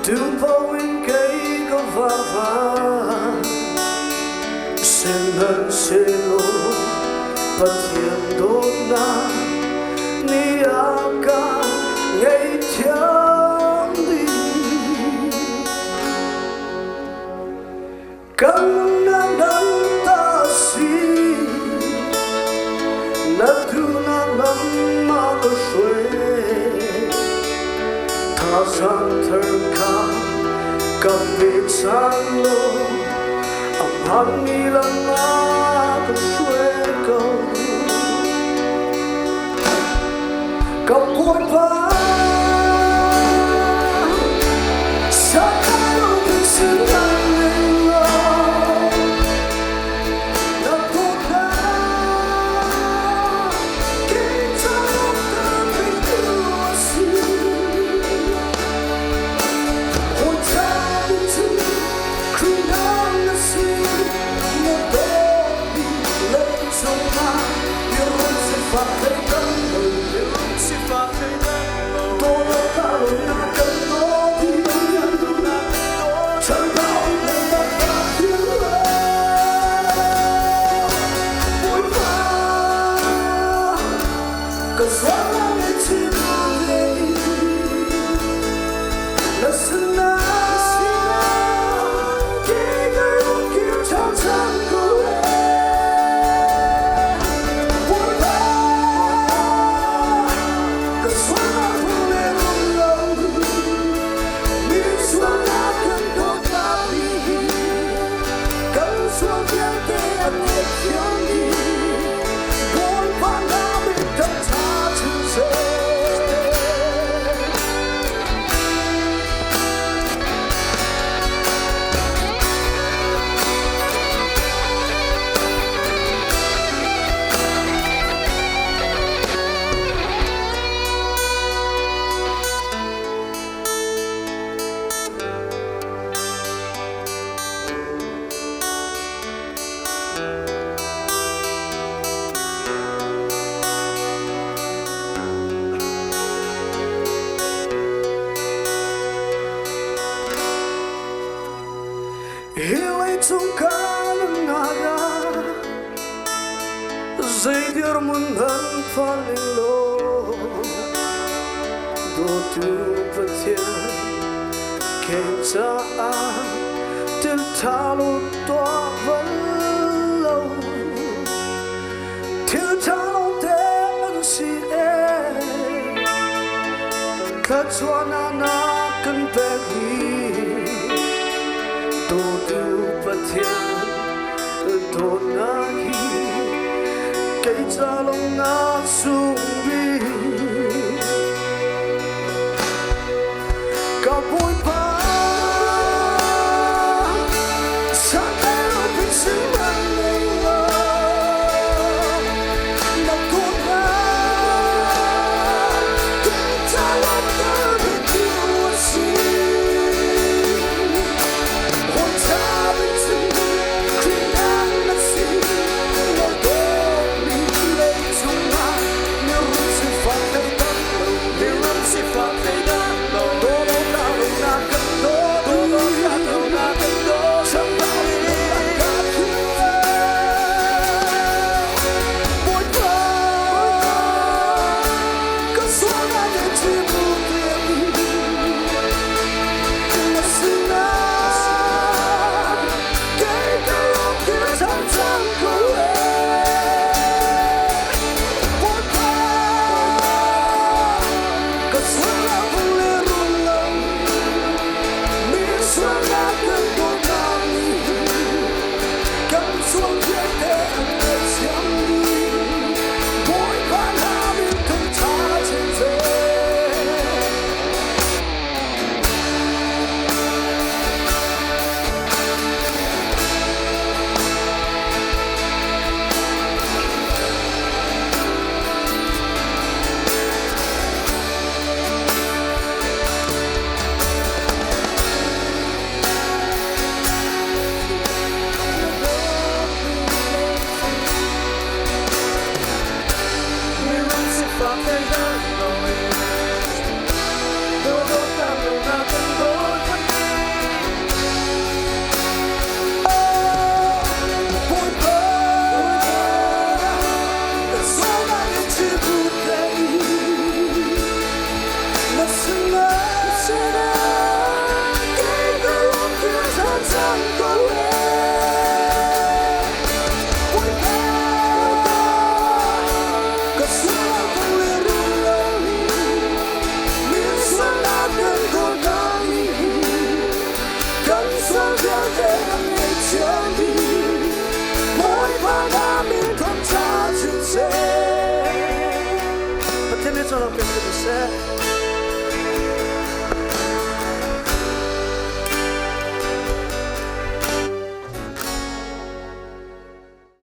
từ bao nguyên cây có va vàng sen hân sen lô và thiên đốt na ni aka ngày thiang đi căng ngang đắng ta si na tu na lam ma có suy tha sang thơ ca cầm biệt sang lô âm hăng ni lam ma có suy câu câu cội vã sa khai lô tình xứng đáng lên lô là tốt đã kể cho lúc ta bình đưa xin hồn ta bình chứng khi nắng đã xin một đôi đi lên sông ta yêu hôn sẽ phạt thấy tâm lời sẽ phạt thấy tâm lòng tôi đã ta rồi đã cần nó thì chẳng bao lần ta ta thiếu mỗi pha cần xóa lá để chỉ buồn đi là xin na khi người muốn kiếm trong chẳng cô mỗi pha cần xóa lá buồn để buồn lòng như xóa lá cần đốt ta đi cần xóa tiếng tê ẩn hết thiếu đi mỗi pha đã bị tâm tha chừng rơi Hilai tungkang naga Zaydir munhan paling lo Do tu pathian Keng cha Til talo toa van lo Til talo ten si Kachwana na kan pegi Do tu pathian Do na hi Cây cha long na Sungbik Cả bụi pa Sa khai lô tình xứng đáng lên lô Là tốt đã Cây cha long ta bị thiếu xin hồn ta bình chứng khi nắng đã xin là tốt đi lên trong mai 예전처럼 계속해주세